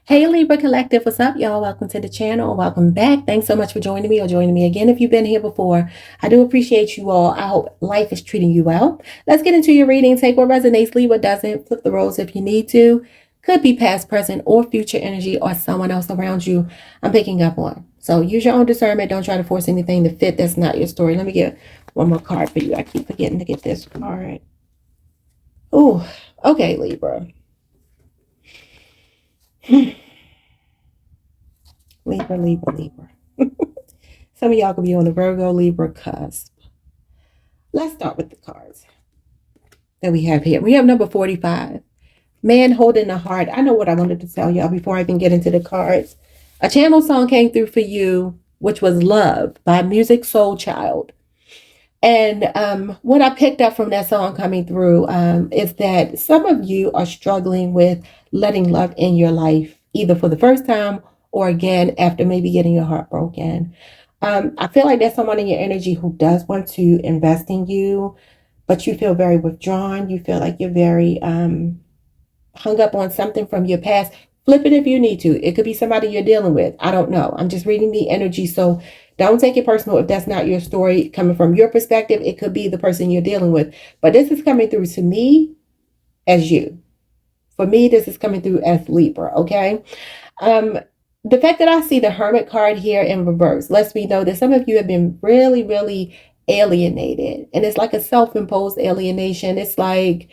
Hey Libra Collective, what's up, y'all? Welcome to the channel. Welcome back. Thanks so much for joining me or joining me again if you've been here before. I do appreciate you all. I hope life is treating you well. Let's get into your reading. Take what resonates, leave what doesn't. Flip the roles if you need to. Could be past, present, or future energy or someone else around you I'm picking up on. So use your own discernment. Don't try to force anything to fit. That's not your story. Let me get one more card for you. I keep forgetting to get this card. Oh, okay, Libra. Libra, Libra, Libra. Some of y'all could be on the Virgo, Libra cusp. Let's start with the cards that we have here. We have number 45. Man holding a heart. I know what I wanted to tell y'all before I even get into the cards. A channel song came through for you, which was Love by Music Soul Child. And what I picked up from that song coming through is that some of you are struggling with letting love in your life, either for the first time or again after maybe getting your heart broken. I feel like there's someone in your energy who does want to invest in you, but you feel very withdrawn. You feel like you're very hung up on something from your past. Flip it if you need to. It could be somebody you're dealing with. I don't know. I'm just reading the energy. So don't take it personal if that's not your story coming from your perspective. It could be the person you're dealing with. But this is coming through to me as you. For me, this is coming through as Libra, okay? The fact that I see the Hermit card here in reverse lets me know that some of you have been really, really alienated. And it's like a self-imposed alienation. It's like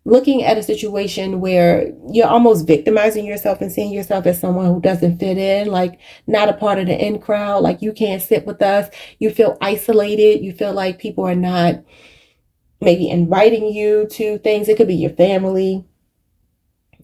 looking at a situation where you're almost victimizing yourself and seeing yourself as someone who doesn't fit in, like not a part of the in crowd, like you can't sit with us. You feel isolated. You feel like people are not maybe inviting you to things. It could be your family.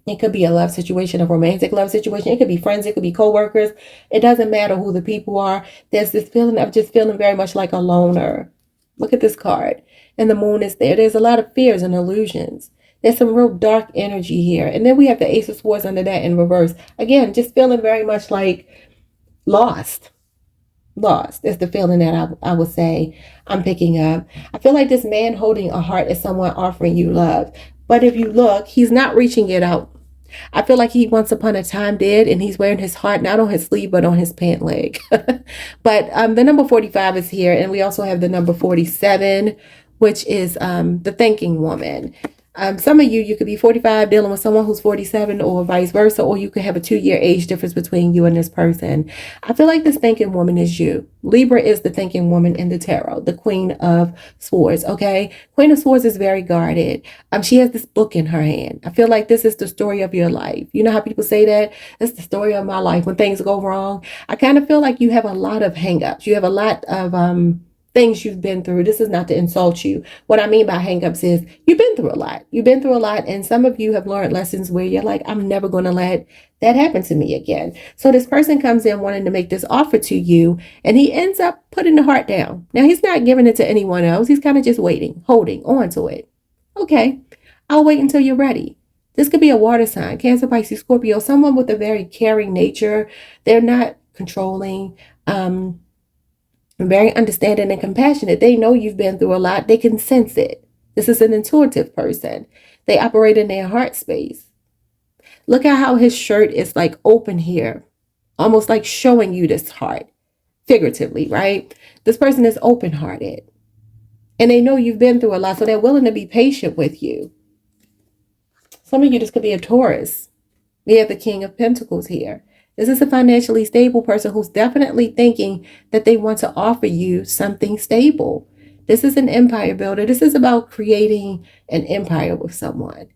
It could be a love situation, a romantic love situation. It could be friends. It could be coworkers. It doesn't matter who the people are. There's this feeling of just feeling very much like a loner. Look at this card. And the moon is there. There's a lot of fears and illusions. There's some real dark energy here. And then we have the Ace of Swords under that in reverse. Again, just feeling very much like lost. Lost is the feeling that I would say I'm picking up. I feel like this man holding a heart is someone offering you love. But if you look, he's not reaching it out. I feel like he once upon a time did, and he's wearing his heart not on his sleeve, but on his pant leg. But the number 45 is here, and we also have the number 47, which is the thinking woman. Some of you could be 45 dealing with someone who's 47 or vice versa, or you could have a 2-year age difference between you and this person. I feel like this thinking woman is you. Libra is the thinking woman in the tarot, the Queen of Swords, okay? Queen of Swords is very guarded. She has this book in her hand. I feel like this is the story of your life. You know how people say that? It's the story of my life when things go wrong. I kind of feel like you have a lot of hangups. You have a lot of things you've been through. This is not to insult you. What I mean by hangups is you've been through a lot. You've been through a lot. And some of you have learned lessons where you're like, I'm never going to let that happen to me again. So this person comes in wanting to make this offer to you, and he ends up putting the heart down. Now, he's not giving it to anyone else. He's kind of just waiting, holding on to it. Okay, I'll wait until you're ready. This could be a water sign, Cancer, Pisces, Scorpio, someone with a very caring nature. They're not controlling, very understanding and compassionate. They know you've been through a lot. They can sense it. This is an intuitive person. They operate in their heart space. Look at how his shirt is like open here, almost like showing you this heart, figuratively, right? This person is open-hearted, and they know you've been through a lot, so they're willing to be patient with you. Some of you, this could be a Taurus. We have the King of Pentacles here. This is a financially stable person who's definitely thinking that they want to offer you something stable. This is an empire builder. This is about creating an empire with someone.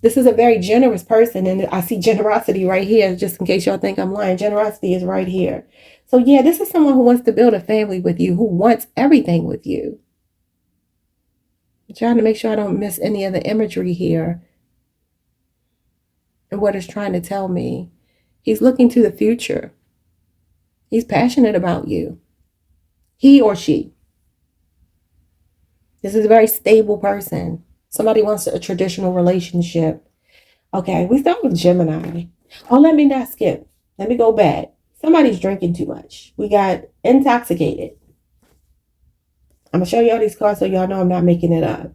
This is a very generous person, and I see generosity right here, just in case y'all think I'm lying. Generosity is right here. So yeah, this is someone who wants to build a family with you, who wants everything with you. I'm trying to make sure I don't miss any of the imagery here and what it's trying to tell me. He's looking to the future. He's passionate about you. He or she. This is a very stable person. Somebody wants a traditional relationship. Okay, we start with Gemini. Oh, let me not skip. Let me go back. Somebody's drinking too much. We got intoxicated. I'm going to show y'all these cards so y'all know I'm not making it up.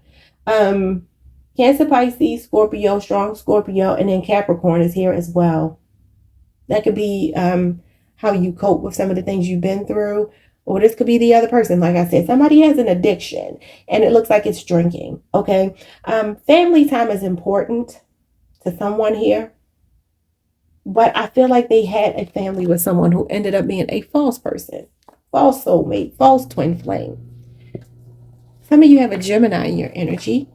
Cancer, Pisces, Scorpio, strong Scorpio, and then Capricorn is here as well. That could be how you cope with some of the things you've been through. Or this could be the other person. Like I said, somebody has an addiction and it looks like it's drinking. Okay. Family time is important to someone here. But I feel like they had a family with someone who ended up being a false person, false soulmate, false twin flame. Some of you have a Gemini in your energy.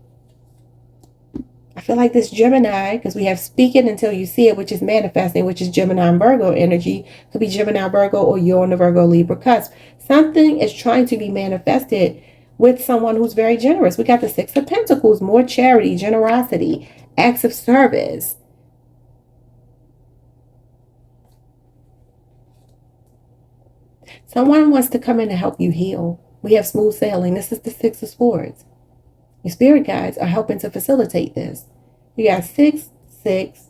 I feel like this Gemini, because we have speaking until you see it, which is manifesting, which is Gemini and Virgo energy, could be Gemini, Virgo, or you're on the Virgo, Libra cusp. Something is trying to be manifested with someone who's very generous. We got the Six of Pentacles, more charity, generosity, acts of service. Someone wants to come in and help you heal. We have smooth sailing. This is the Six of Swords. Your spirit guides are helping to facilitate this. You got 6, 6.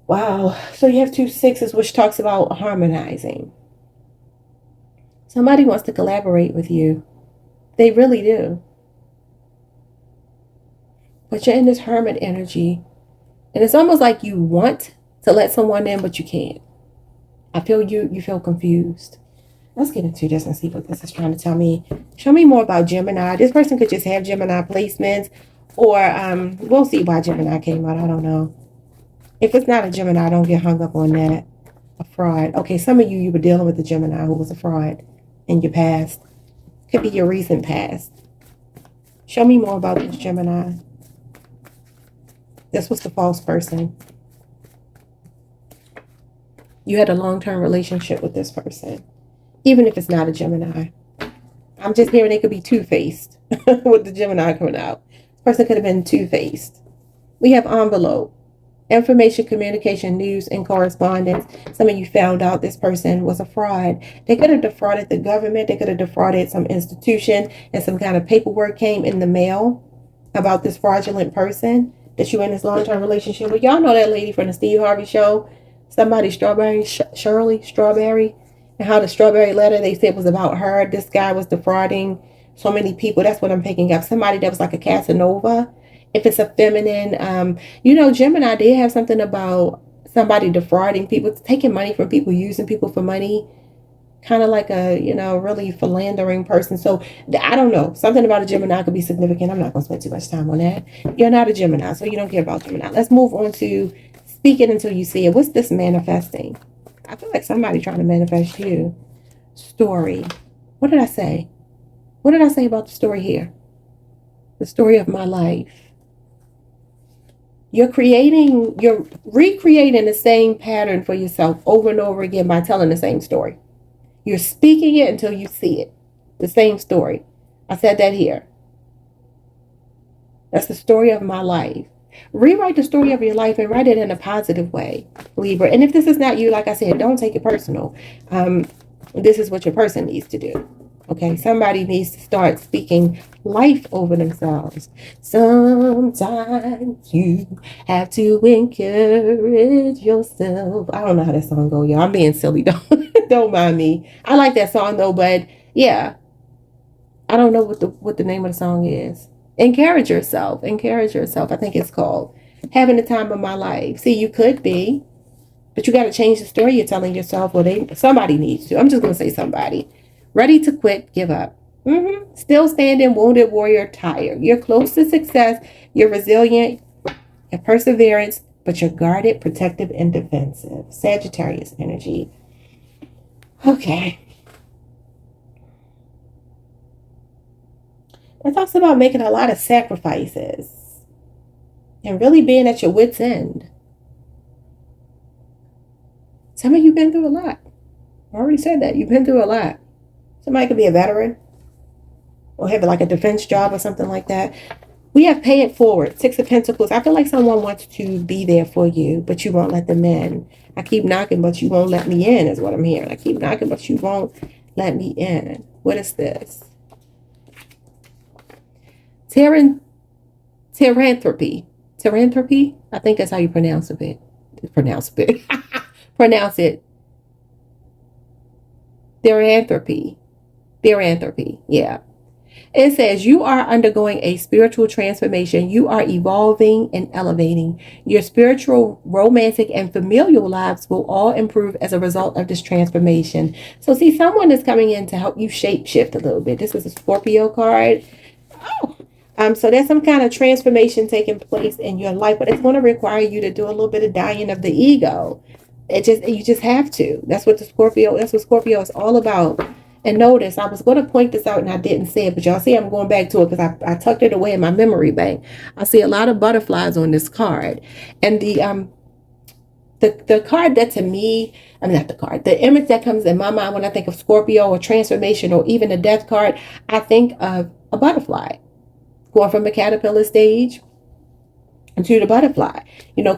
Wow. So you have 2 sixes, which talks about harmonizing. Somebody wants to collaborate with you. They really do. But you're in this hermit energy. And it's almost like you want to let someone in, but you can't. I feel you feel confused. Let's get into this and see what this is trying to tell me. Show me more about Gemini. This person could just have Gemini placements. Or we'll see why Gemini came out. I don't know. If it's not a Gemini, don't get hung up on that. A fraud. Okay, some of you were dealing with a Gemini who was a fraud in your past. Could be your recent past. Show me more about this Gemini. This was the false person. You had a long-term relationship with this person. Even if it's not a Gemini. I'm just hearing they could be two-faced with the Gemini coming out. This person could have been two-faced. We have envelope. Information, communication, news, and correspondence. Some of you found out this person was a fraud. They could have defrauded the government. They could have defrauded some institution, and some kind of paperwork came in the mail about this fraudulent person that you're in this long-term relationship with. Y'all know that lady from the Steve Harvey show, somebody Strawberry, Shirley Strawberry, and how the strawberry letter they said was about her. This guy was defrauding so many people. That's what I'm picking up. Somebody that was like a Casanova. If it's a feminine, Gemini did have something about somebody defrauding people, taking money from people, using people for money, kind of like a, really philandering person. So I don't know. Something about a Gemini could be significant. I'm not going to spend too much time on that. You're not a Gemini, so you don't care about Gemini. Let's move on to speak it until you see it. What's this manifesting? I feel like somebody trying to manifest you. Story. What did I say? What did I say about the story here? The story of my life. You're recreating the same pattern for yourself over and over again by telling the same story. You're speaking it until you see it. The same story. I said that here. That's the story of my life. Rewrite the story of your life and write it in a positive way, Libra. And if this is not you, like I said, don't take it personal. This is what your person needs to do. Okay, somebody needs to start speaking life over themselves. Sometimes you have to encourage yourself. I don't know how that song goes, y'all. I'm being silly. Don't mind me. I like that song though, but yeah, I don't know what the name of the song is. Encourage yourself. Encourage yourself. I think it's called Having the Time of My Life. See, you could be, but you got to change the story you're telling yourself. Somebody needs to. I'm just going to say somebody. Ready to quit, give up. Still standing, wounded warrior, tired. You're close to success. You're resilient. You're perseverance, but you're guarded, protective, and defensive. Sagittarius energy. Okay. It talks about making a lot of sacrifices and really being at your wit's end. Some of you been through a lot. I already said that. You've been through a lot. Somebody could be a veteran or have like a defense job or something like that. We have pay it forward. 6 of Pentacles. I feel like someone wants to be there for you, but you won't let them in. I keep knocking, but you won't let me in is what I'm hearing. I keep knocking, but you won't let me in. What is this? Teranthropy. Teranthropy? I think that's how you pronounce it. Pronounce it. Pronounce it. Theranthropy. Theranthropy. Yeah. It says you are undergoing a spiritual transformation. You are evolving and elevating. Your spiritual, romantic, and familial lives will all improve as a result of this transformation. So see, someone is coming in to help you shape shift a little bit. This is a Scorpio card. Oh, so there's some kind of transformation taking place in your life, but it's going to require you to do a little bit of dying of the ego. You just have to. That's what Scorpio is all about. And notice, I was going to point this out and I didn't say it, but y'all see I'm going back to it because I tucked it away in my memory bank. I see a lot of butterflies on this card. And the card that to me, I mean, not the card, the image that comes in my mind when I think of Scorpio or transformation or even a death card, I think of a butterfly going from the caterpillar stage to the butterfly,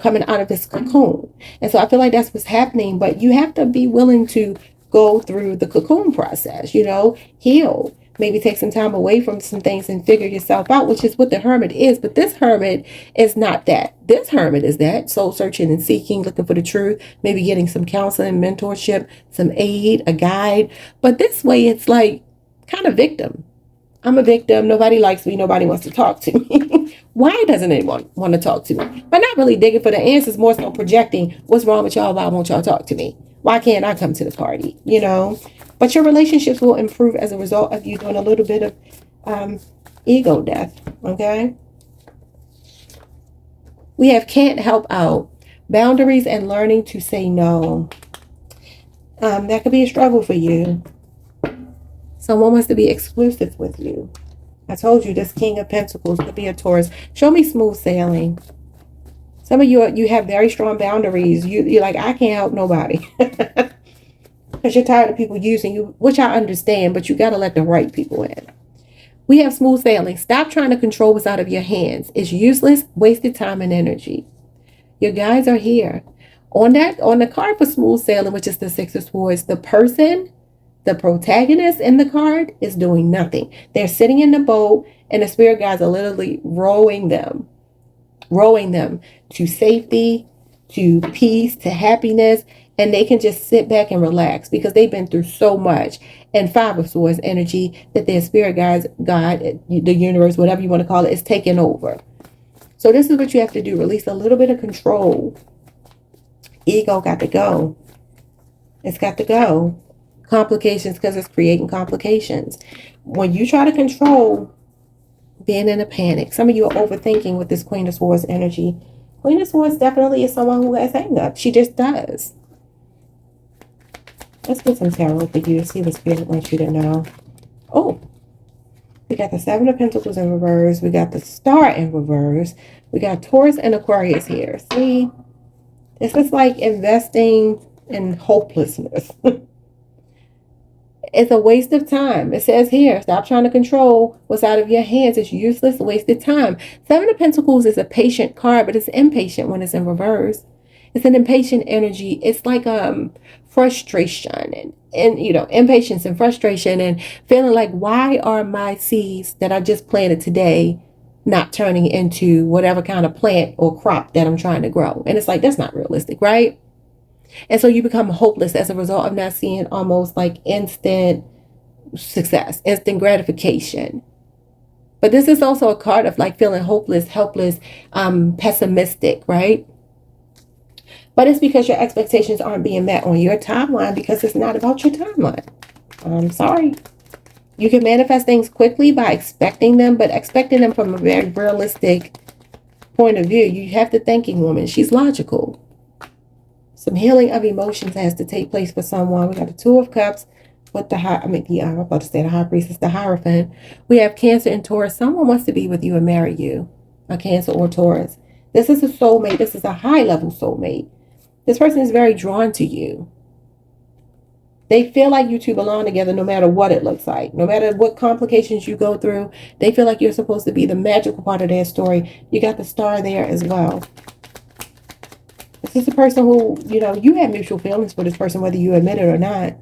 coming out of this cocoon. And so I feel like that's what's happening, but you have to be willing to go through the cocoon process, heal, maybe take some time away from some things and figure yourself out, which is what the hermit is. But this hermit is not that. This hermit is that, soul searching and seeking, looking for the truth, maybe getting some counseling, mentorship, some aid, a guide. But this way, it's like kind of victim. I'm a victim. Nobody likes me. Nobody wants to talk to me. Why doesn't anyone want to talk to me? But not really digging for the answers, more so projecting what's wrong with y'all. Why won't y'all talk to me? Why can't I come to the party? But your relationships will improve as a result of you doing a little bit of ego death. Okay. We have can't help out, boundaries, and learning to say no. That could be a struggle for you. Someone wants to be exclusive with you. I told you this King of Pentacles could be a Taurus. Show me smooth sailing. Some of you have very strong boundaries. You're like, I can't help nobody. Because you're tired of people using you, which I understand, but you got to let the right people in. We have smooth sailing. Stop trying to control what's out of your hands. It's useless, wasted time and energy. Your guides are here. On the card for smooth sailing, which is the Six of Swords, the protagonist in the card is doing nothing. They're sitting in the boat and the spirit guides are literally rowing them to safety, to peace, to happiness, and they can just sit back and relax because they've been through so much. And Five of Swords energy that their spirit guides, God, the universe, whatever you want to call it, is taking over. So this is what you have to do. Release a little bit of control. Ego got to go. It's got to go. Complications, because it's creating complications. When you try to control, being in a panic. Some of you are overthinking with this Queen of Swords energy. Queen of Swords definitely is someone who has anger. She just does. Let's get some tarot for you to see what Spirit wants you to know. Oh, we got the Seven of Pentacles in reverse. We got the Star in reverse. We got Taurus and Aquarius here. See, this is like investing in hopelessness. It's a waste of time. It says here, stop trying to control what's out of your hands. It's useless, wasted time. Seven of Pentacles is a patient card, but it's impatient when it's in reverse. It's an impatient energy. It's like frustration and impatience and frustration and feeling like, why are my seeds that I just planted today not turning into whatever kind of plant or crop that I'm trying to grow? And it's like, that's not realistic, right? And so you become hopeless as a result of not seeing almost like instant success, instant gratification. But this is also a card of like feeling hopeless, helpless, pessimistic, right? But it's because your expectations aren't being met on your timeline because it's not about your timeline. I'm sorry. You can manifest things quickly by expecting them, but expecting them from a very realistic point of view. You have the thinking woman. She's logical. Some healing of emotions has to take place for someone. We got the Two of Cups with the I'm about to say the High Priestess, the Hierophant. We have Cancer and Taurus. Someone wants to be with you and marry you. A Cancer or Taurus. This is a soulmate. This is a high-level soulmate. This person is very drawn to you. They feel like you two belong together no matter what it looks like. No matter what complications you go through, they feel like you're supposed to be the magical part of their story. You got the Star there as well. This is a person who, you have mutual feelings for this person, whether you admit it or not,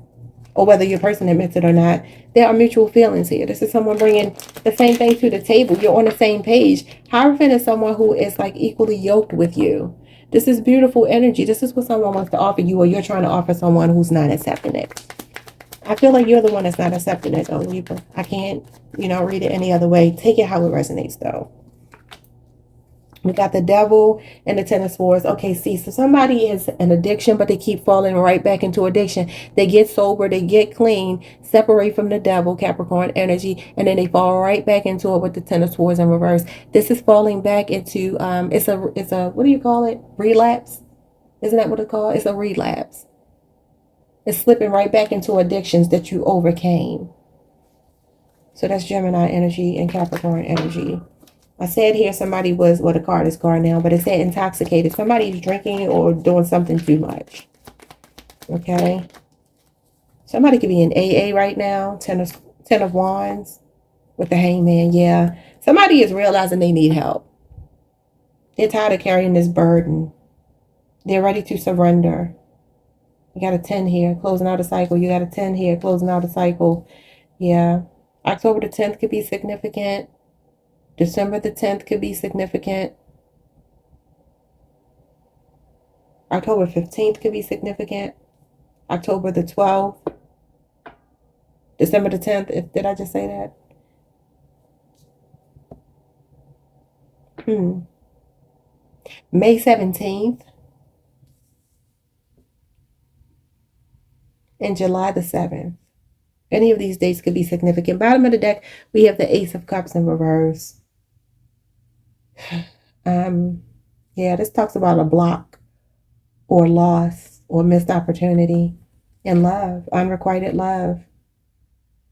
or whether your person admits it or not. There are mutual feelings here. This is someone bringing the same thing to the table. You're on the same page. Hierophant is someone who is like equally yoked with you. This is beautiful energy. This is what someone wants to offer you, or you're trying to offer someone who's not accepting it. I feel like you're the one that's not accepting it though, Libra. I can't, read it any other way. Take it how it resonates though. We got the devil and the ten of swords. Okay, see, so somebody is an addiction, but they keep falling right back into addiction. They get sober, they get clean, separate from the devil, Capricorn energy, and then they fall right back into it with the ten of swords in reverse. This is falling back into it's a what do you call it? Relapse? Isn't that what it's called? It's a relapse. It's slipping right back into addictions that you overcame. So that's Gemini energy and Capricorn energy. I said here somebody was, well, the card is card now, but it said intoxicated. Somebody's drinking or doing something too much. Okay. Somebody could be in AA right now. Ten of Wands with the Hangman. Yeah. Somebody is realizing they need help. They're tired of carrying this burden. They're ready to surrender. You got a 10 here, closing out a cycle. You got a 10 here, closing out a cycle. Yeah. October the 10th could be significant. December the 10th could be significant. October 15th could be significant. October the 12th. December the 10th. Did I just say that? May 17th. And July the 7th. Any of these dates could be significant. Bottom of the deck, we have the Ace of Cups in reverse. Yeah, this talks about a block or loss or missed opportunity in love, unrequited love.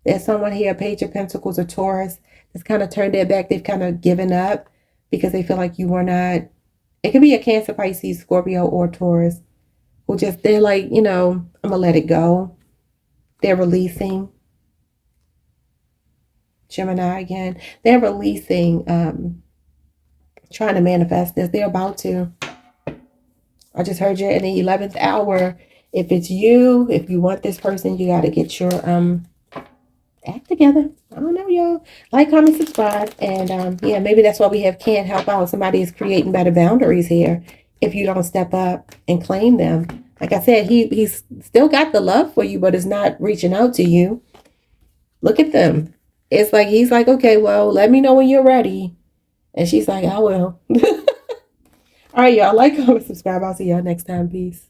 There's someone here, Page of Pentacles or Taurus, that's kind of turned their back. They've kind of given up because they feel like you were not. It could be a Cancer, Pisces, Scorpio, or Taurus who just, they're like, I'm going to let it go. They're releasing. Gemini again. They're releasing, trying to manifest this. They're about to. I just heard you in the 11th hour. If it's you, if you want this person, you got to get your act together. I don't know, y'all. Like, comment, subscribe. And yeah, maybe that's why we have can't help out. Somebody is creating better boundaries here if you don't step up and claim them. Like I said, he's still got the love for you, but is not reaching out to you. Look at them. It's like he's like, okay, well, let me know when you're ready. And she's like, I will. All right, y'all. Like, comment, subscribe. I'll see y'all next time. Peace.